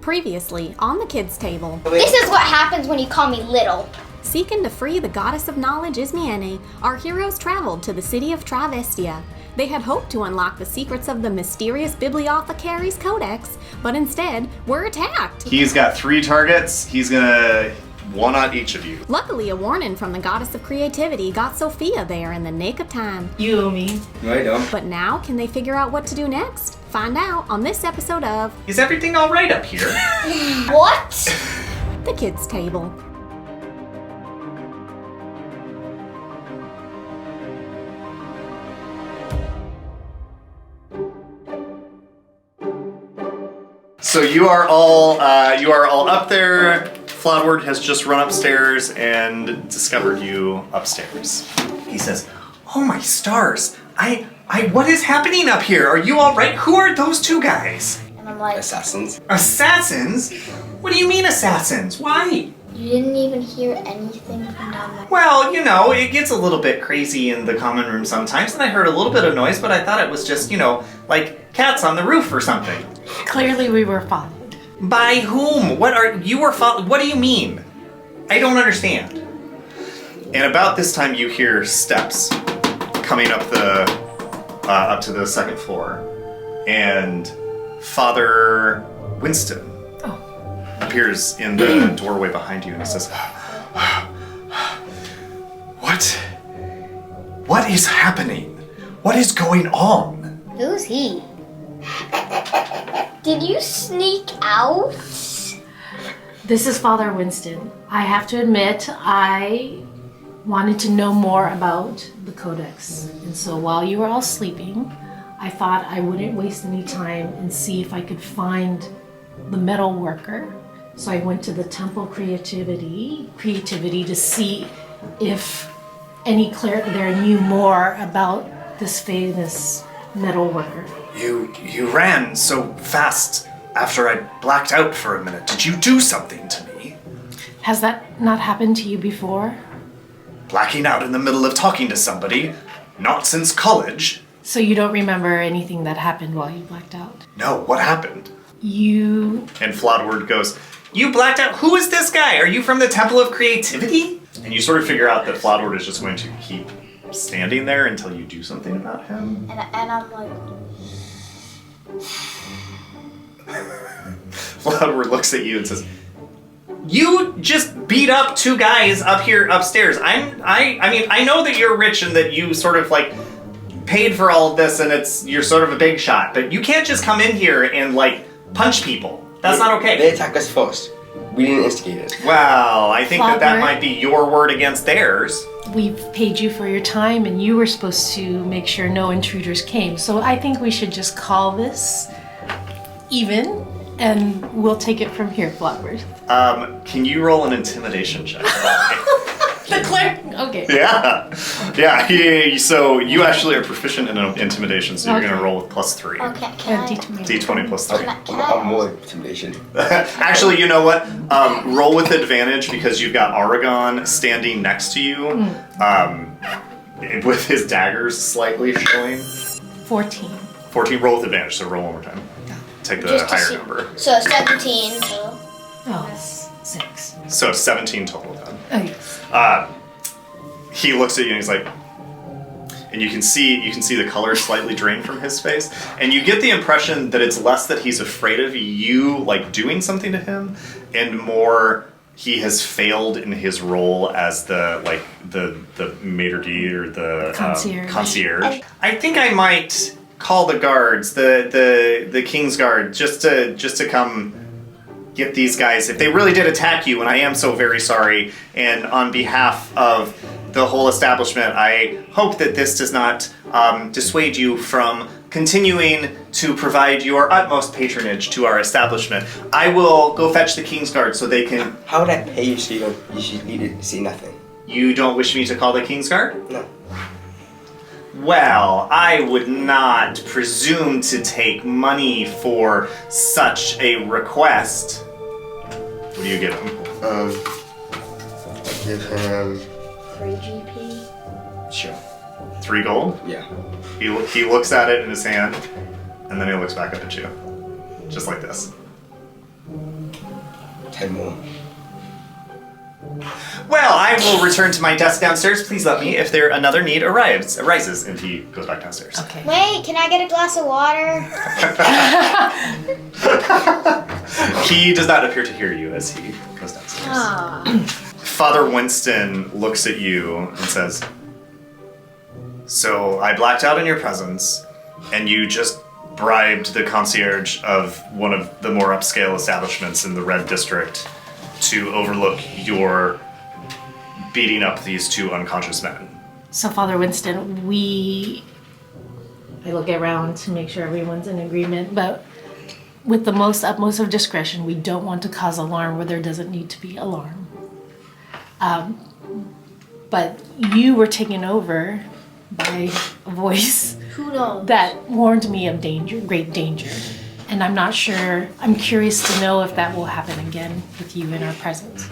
Previously on the kids' table. This is what happens when you call me little. Seeking to free the goddess of knowledge Ismiene, our heroes traveled to the city of Travestia. They had hoped to unlock the secrets of the mysterious Bibliothecaries Codex, but instead were attacked. He's got 3 targets. He's gonna one on each of you. Luckily, a warning from the goddess of creativity got Sophia there in the nick of time. You owe me. No, I don't. But now, can they figure out what to do next? Find out on this episode of Is everything all right up here? What? the kids' table. So you are all up there. Floodward has just run upstairs and discovered you upstairs. He says, "Oh my stars! What is happening up here? Are you all right? Who are those 2 guys? And I'm like, Assassins. Assassins? What do you mean assassins? Why?" you didn't even hear anything from down there. Well, you know, it gets a little bit crazy in the common room sometimes, and I heard a little bit of noise, but I thought it was just, like cats on the roof or something. Clearly we were followed. By whom? What do you mean? I don't understand. And about this time you hear steps coming up up to the 2nd floor, and Father Winston appears in the doorway behind you, and he says, What is happening? What is going on? Who's he? Did you sneak out? This is Father Winston. I have to admit, I wanted to know more about the Codex. And so while you were all sleeping, I thought I wouldn't waste any time and see if I could find the metal worker. So I went to the Temple of Creativity to see if any cleric there knew more about this famous metal worker. You ran so fast after I blacked out for a minute. Did you do something to me? Has that not happened to you before? Blacking out in the middle of talking to somebody? Not since college. So you don't remember anything that happened while you blacked out? No, what happened? And Flodward goes, "You blacked out? Who is this guy? Are you from the Temple of Creativity?" And you sort of figure out that Flodward is just going to keep standing there until you do something about him. And I'm like, Flodward looks at you and says, "You just beat up 2 guys up here upstairs. I know that you're rich and that you sort of like paid for all of this and you're sort of a big shot, but you can't just come in here and like punch people. That's not okay." They attacked us first. We didn't instigate it. Well, I think that Flodward, might be your word against theirs. We've paid you for your time and you were supposed to make sure no intruders came. So I think we should just call this even and we'll take it from here, Flowers. Can you roll an intimidation check? The cleric? Okay. Yeah. So you actually are proficient in intimidation, so you're going to roll with +3. okay, can I? D20. D20 +3. I'm more intimidation. Actually, you know what? Roll with advantage because you've got Aragon standing next to you, with his daggers slightly showing. 14. 14, roll with advantage, so roll one more time. Take the Just to higher see. number. So 17. So. Oh, 6. So 17 total then. Oh, yes. He looks at you and he's like, and you can see the color slightly drain from his face, and you get the impression that it's less that he's afraid of you like doing something to him, and more he has failed in his role as the maitre d' or the concierge. I think I might call the guards, the King's Guard, just to come get these guys if they really did attack you, and I am so very sorry. And on behalf of the whole establishment, I hope that this does not dissuade you from continuing to provide your utmost patronage to our establishment. I will go fetch the King's Guard so they can... How would I pay you so you should need to see nothing? You don't wish me to call the King's Guard? No. Well, I would not presume to take money for such a request. What do you give him? I give him... 3 GP. Sure. 3 gold? Yeah. He looks at it in his hand, and then he looks back up at you. Just like this. 10 more. Well, I will return to my desk downstairs. Please let me if there another need arises. And he goes back downstairs. Okay. Wait, can I get a glass of water? He does not appear to hear you as he goes downstairs. Father Winston looks at you and says, "So I blacked out in your presence, and you just bribed the concierge of one of the more upscale establishments in the Red District to overlook your beating up these two unconscious men." So, Father Winston, I look around to make sure everyone's in agreement, but with the utmost of discretion, we don't want to cause alarm where there doesn't need to be alarm. But you were taken over by a voice Who knows? that warned me of danger, great danger. And I'm not sure, I'm curious to know if that will happen again with you in our presence.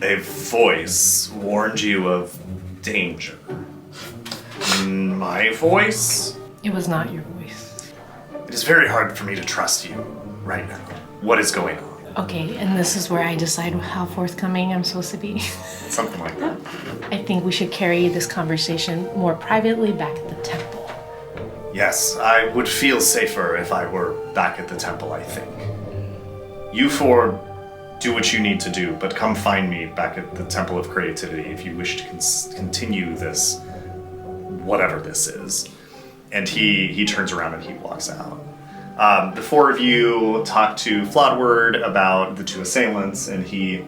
A voice warned you of danger. My voice? It was not your voice. It is very hard for me to trust you right now. What is going on? Okay, and this is where I decide how forthcoming I'm supposed to be. Something like that. I think we should carry this conversation more privately back at the temple. Yes, I would feel safer if I were back at the temple, I think. You four do what you need to do, but come find me back at the Temple of Creativity if you wish to continue this, whatever this is. And he turns around and he walks out. The four of you talk to Flodward about the two assailants, and he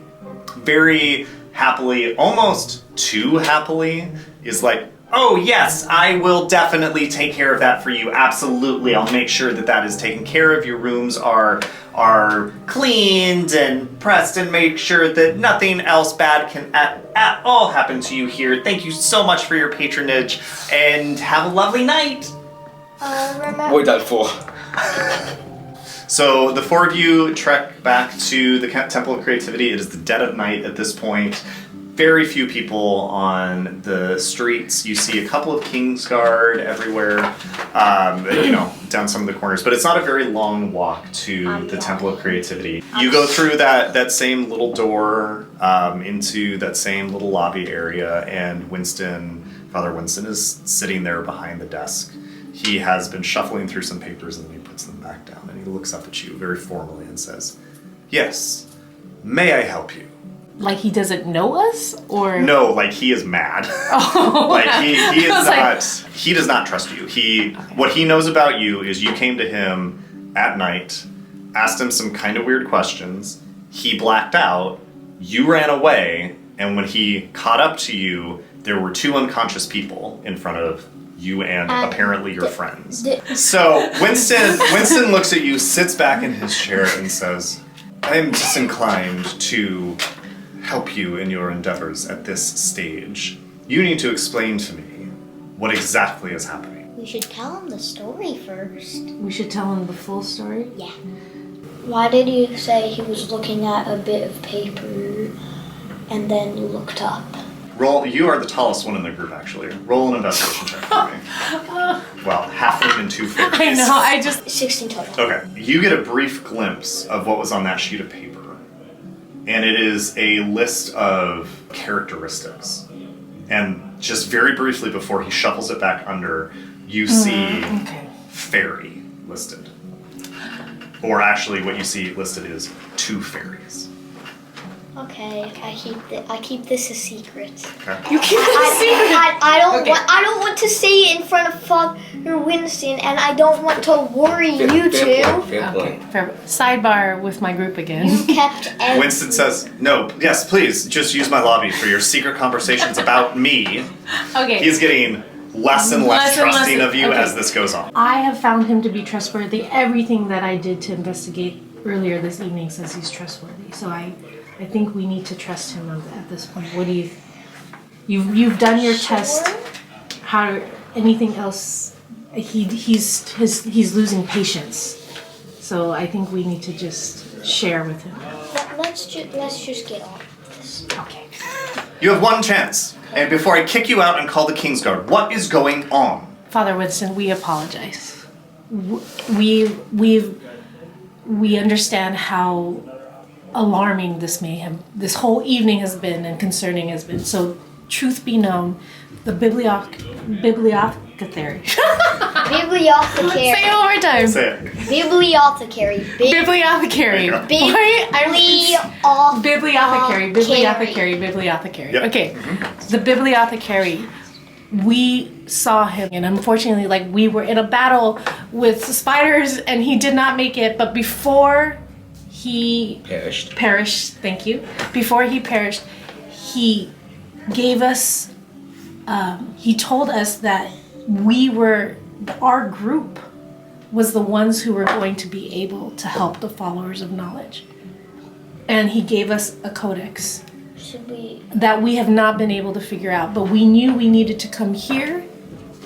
very happily, almost too happily, is like, "Oh yes, I will definitely take care of that for you. Absolutely, I'll make sure that that is taken care of. Your rooms are cleaned and pressed, and make sure that nothing else bad can at all happen to you here. Thank you so much for your patronage, and have a lovely night." Remember. What done for? So the four of you trek back to the Temple of Creativity. It is the dead of night at this point. Very few people on the streets. You see a couple of Kingsguard everywhere, down some of the corners. But it's not a very long walk to the Temple of Creativity. You go through that same little door into that same little lobby area, and Father Winston is sitting there behind the desk. He has been shuffling through some papers, and then he puts them back down, and he looks up at you very formally and says, "Yes, may I help you?" Like he doesn't know us, or No, like he is mad. Oh, like he is I was not. He does not trust you. What he knows about you is you came to him at night, asked him some kind of weird questions. He blacked out. You ran away, and when he caught up to you, there were two unconscious people in front of you and apparently your friends. So Winston looks at you, sits back in his chair, and says, "I am disinclined to help you in your endeavors at this stage. You need to explain to me what exactly is happening." We should tell him the story first. we should tell him the full story. Yeah. Why did you say he was looking at a bit of paper and then you looked up? Roll. You are the tallest one in the group, actually. Roll an investigation check for me. Well, halfling and two fairies. I know, I just 16 total. Okay. You get a brief glimpse of what was on that sheet of paper, and it is a list of characteristics. And just very briefly before he shuffles it back under, you see okay. fairy listed. Or actually, what you see listed is two fairies. Okay, I keep this a secret. Okay. You keep it a secret. I don't want to say it in front of Father Winston, and I don't want to worry you Fair two. point, fair Okay, point. fair. Sidebar with my group again. You kept everything. Winston says, "No, yes, please, just use my lobby for your secret conversations about me." Okay. He's getting less and less Less and trusting less- of you okay. as this goes on. I have found him to be trustworthy. Everything that I did to investigate earlier this evening says he's trustworthy. So I think we need to trust him at this point. What do you? You've done your test. How? Anything else? He's losing patience. So I think we need to just share with him. Let's just get on with this. Okay. You have one chance, and before I kick you out and call the Kingsguard, what is going on? Father Winston, we apologize. We understand how alarming this mayhem, this whole evening has been and concerning has been. So, truth be known, the bibliothecary. Bibliothecary. Say it one more time. Say it. Bibliothecary. Bibliothecary. There Bibliothecary. Yep. Okay. The bibliothecary, we saw him, and unfortunately, like, we were in a battle with spiders and he did not make it, but before he perished, thank you. Before he perished, he gave us, he told us that our group was the ones who were going to be able to help the followers of knowledge. And he gave us a codex that we have not been able to figure out, but we knew we needed to come here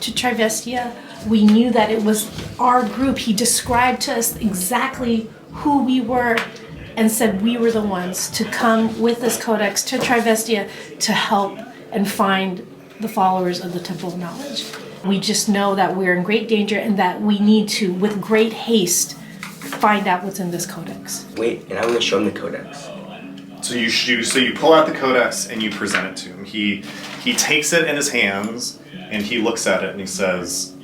to Trivestia. We knew that it was our group. He described to us exactly who we were and said we were the ones to come with this codex to Trivestia to help and find the followers of the Temple of Knowledge. We just know that we're in great danger and that we need to, with great haste, find out what's in this codex. Wait, and I'm gonna show him the codex. So you pull out the codex and you present it to him. He takes it in his hands and he looks at it and he says,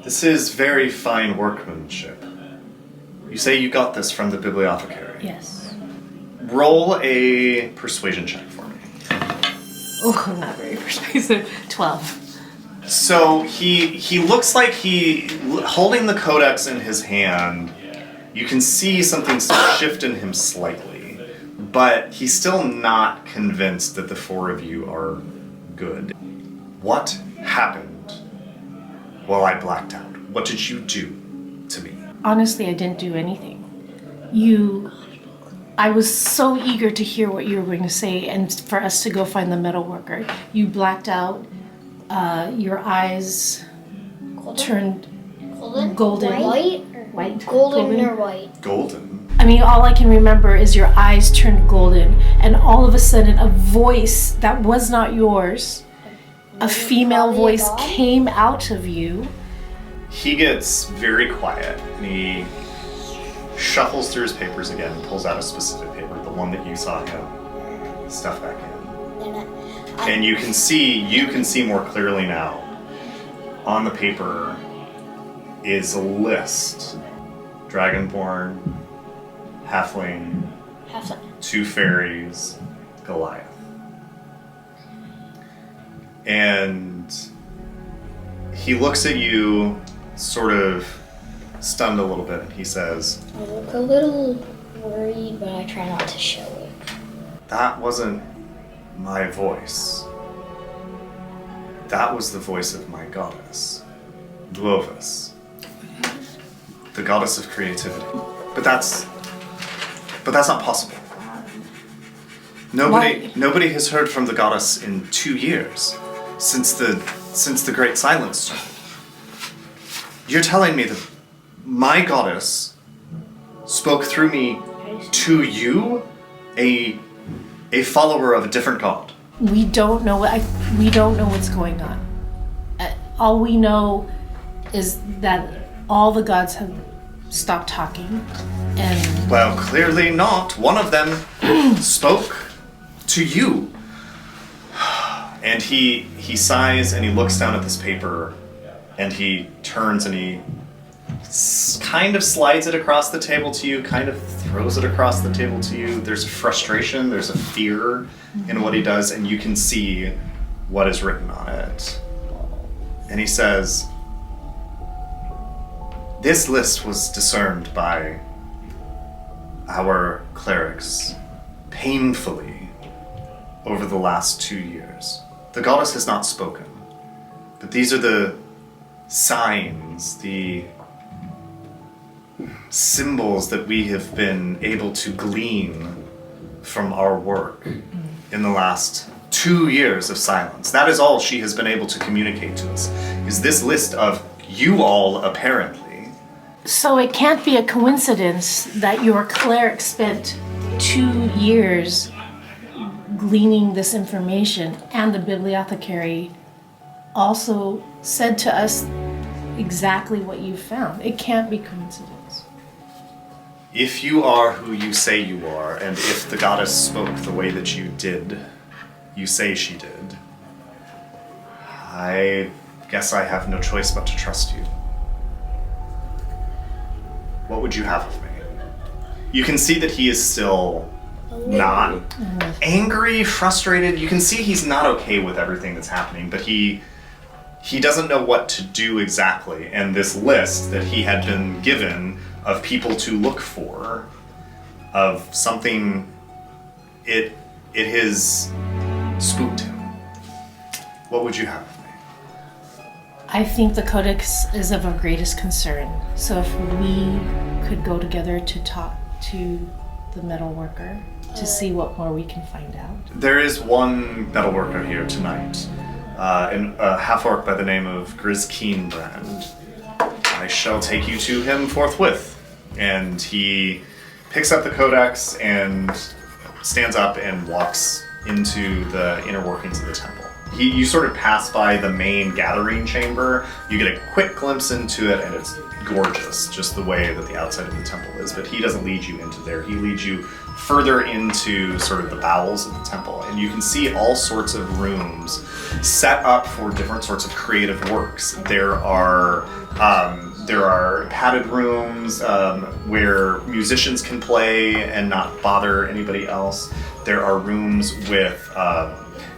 "This is very fine workmanship. You say you got this from the bibliothecary. Yes. Roll a persuasion check for me." Oh, not very persuasive. 12. So he looks like holding the codex in his hand, you can see something shift in him slightly, but he's still not convinced that the four of you are good. What happened while I blacked out? What did you do to me? Honestly, I didn't do anything. I was so eager to hear what you were going to say and for us to go find the metal worker. You blacked out, your eyes turned golden. White? White? Golden or white? Golden. I mean, all I can remember is your eyes turned golden, and all of a sudden a voice that was not yours, a female Probably a voice, dog? came out of you. He gets very quiet and he shuffles through his papers again and pulls out a specific paper, the one that you saw him stuff back in. And you can see more clearly now. On the paper is a list. Dragonborn, Halfling, two fairies, Goliath. And he looks at you, sort of stunned a little bit, and he says, I look a little worried, but I try not to show it. "That wasn't my voice. That was the voice of my goddess, Dlovis, the goddess of creativity. But that's not possible. Nobody has heard from the goddess in 2 years, since the Great Silence. You're telling me that my goddess spoke through me to you, a follower of a different god." We don't know what's going on. All we know is that all the gods have stopped talking, and Well, clearly not. One of them spoke to you. And he sighs and he looks down at this paper and he turns and he kind of slides it across the table to you, kind of throws it across the table to you. There's a frustration, there's a fear in what he does, and you can see what is written on it. And he says, "This list was discerned by our clerics painfully over the last 2 years. The goddess has not spoken, but these are the signs, the symbols that we have been able to glean from our work in the last 2 years of silence. That is all she has been able to communicate to us, is this list of you all, apparently." so it can't be a coincidence that your cleric spent 2 years gleaning this information, and the bibliothecary also said to us exactly what you found. It can't be coincidence. If you are who you say you are, and if the goddess spoke the way that you say she did, I guess I have no choice but to trust you. What would you have of me? You can see that he is still not angry, frustrated. You can see he's not okay with everything that's happening, but he doesn't know what to do exactly. And this list that he had been given of people to look for, of something, it has spooked him. What would you have of me? I think the codex is of our greatest concern. So if we could go together to talk to the metal worker to see what more we can find out. There is one metal worker here tonight, a half-orc by the name of Grizz Keenbrand. I shall take you to him forthwith. And he picks up the codex and stands up and walks into the inner workings of the temple. You sort of pass by the main gathering chamber. You get a quick glimpse into it, and it's gorgeous, just the way that the outside of the temple is. But he doesn't lead you into there. He leads you further into sort of the bowels of the temple, and you can see all sorts of rooms set up for different sorts of creative works. There are padded rooms where musicians can play and not bother anybody else. There are rooms with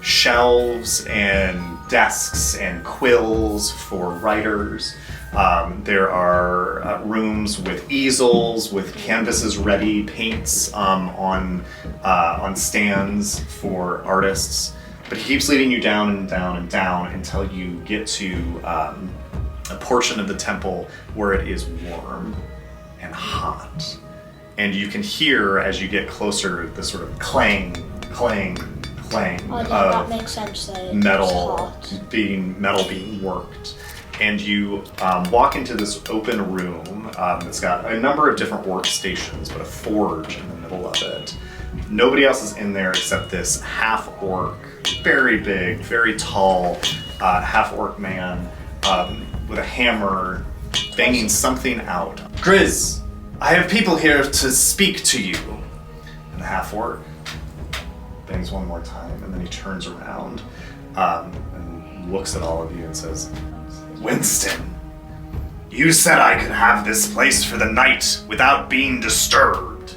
shelves and desks and quills for writers. There are rooms with easels, with canvases ready, paints on stands for artists. But he keeps leading you down and down and down until you get to a portion of the temple where it is warm and hot. And you can hear, as you get closer, the sort of clang, clang, clang Oh, yeah, of that makes sense. That it's metal hot. being worked. And you walk into this open room that's got a number of different workstations, but a forge in the middle of it. Nobody else is in there except this half-orc, very big, very tall half-orc man with a hammer, banging something out. Grizz, I have people here to speak to you. And the half-orc bangs one more time, and then he turns around and looks at all of you and says, Winston, you said I could have this place for the night without being disturbed.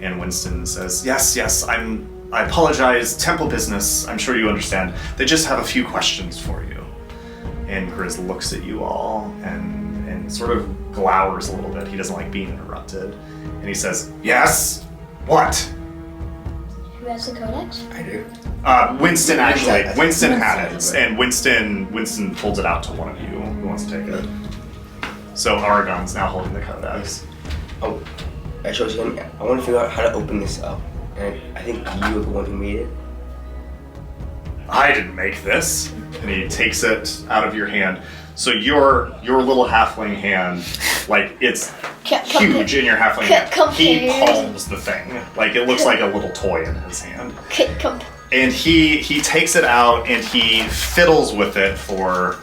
And Winston says, yes, I apologize, temple business, I'm sure you understand. They just have a few questions for you. And Grizz looks at you all and sort of glowers a little bit. He doesn't like being interrupted. And he says, yes? What? Who has the codex? I do. Winston actually. Winston had it. And Winston holds it out to one of you who wants to take it. So Aragon's now holding the codex. Oh, I showed him. I want to figure out how to open this up. And I think you were the one who made it. I didn't make this. And he takes it out of your hand. So your little halfling hand, like it's huge in your halfling hand. He palms the thing. Like it looks like a little toy in his hand. And he takes it out and he fiddles with it for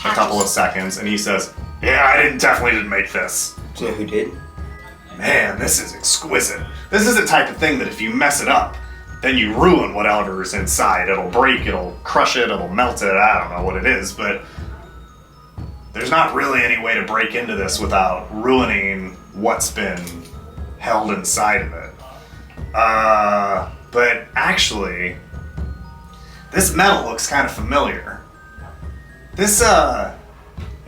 a couple of seconds and he says, yeah, I definitely didn't make this. Do you know who did? Man, this is exquisite. This is the type of thing that if you mess it up, then you ruin whatever's inside. It'll break, it'll crush it, it'll melt it, I don't know what it is, but there's not really any way to break into this without ruining what's been held inside of it. But actually, this metal looks kind of familiar. This, and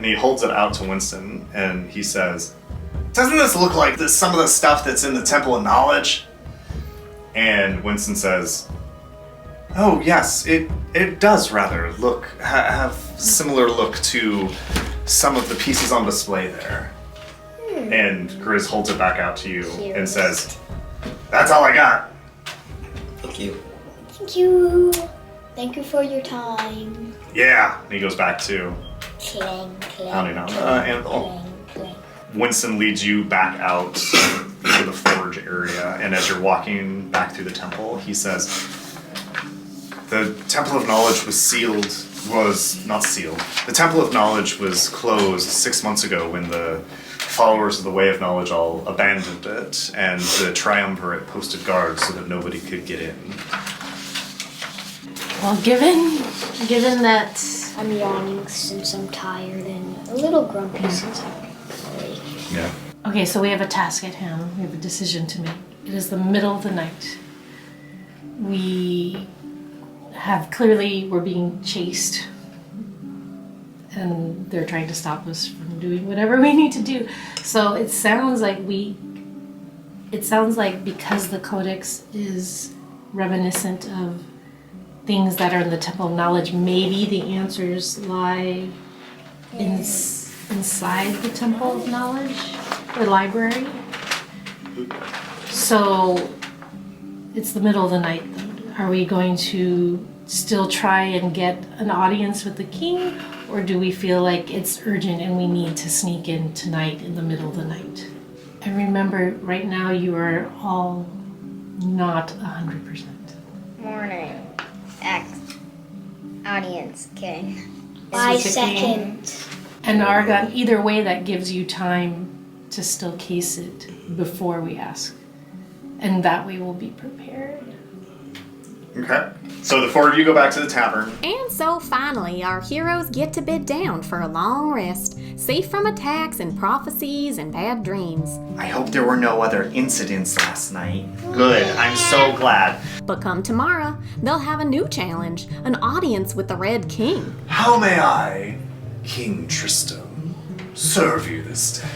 he holds it out to Winston and he says, doesn't this look like some of the stuff that's in the Temple of Knowledge? And Winston says, oh yes, it does rather have similar look to some of the pieces on display there. And Grizz holds it back out to you and says, that's all I got. Thank you. Thank you. Thank you for your time. Yeah. And he goes back to Clang, clang, pounding on the clang, anvil. clang, clang. Winston leads you back out into the forge area, and as you're walking back through the temple, he says, the Temple of Knowledge was not sealed. The Temple of Knowledge was closed 6 months ago when the followers of the Way of Knowledge all abandoned it, and the Triumvirate posted guards so that nobody could get in. Well, given that I'm yawning since I'm tired and a little grumpy since I'm awake. Yeah. Okay, so we have a task at hand. We have a decision to make. It is the middle of the night. We're being chased. And they're trying to stop us from doing whatever we need to do. So it sounds like because the Codex is reminiscent of things that are in the Temple of Knowledge, maybe the answers lie inside the Temple of Knowledge, or library. So it's the middle of the night, though. Are we going to still try and get an audience with the king, or do we feel like it's urgent and we need to sneak in tonight in the middle of the night? And remember, right now you are all not 100%. Morning. Audience king. By This is the king. second. And Argon, either way, that gives you time to still case it before we ask. And that way we'll be prepared. Okay. So the four of you go back to the tavern. And so finally, our heroes get to bed down for a long rest, safe from attacks and prophecies and bad dreams. I hope there were no other incidents last night. Good, I'm so glad. But come tomorrow, they'll have a new challenge, an audience with the Red King. How may I, King Tristram, serve you this day?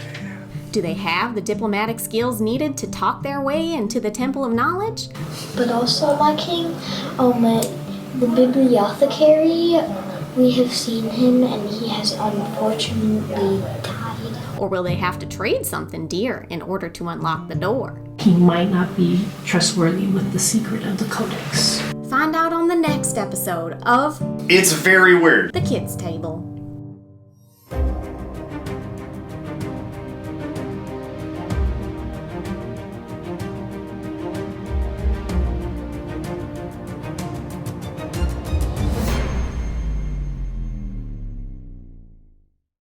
Do they have the diplomatic skills needed to talk their way into the Temple of Knowledge? But also, my king, the bibliothecary, we have seen him and he has unfortunately died. Or will they have to trade something dear in order to unlock the door? He might not be trustworthy with the secret of the Codex. Find out on the next episode of It's very weird. The Kids Table.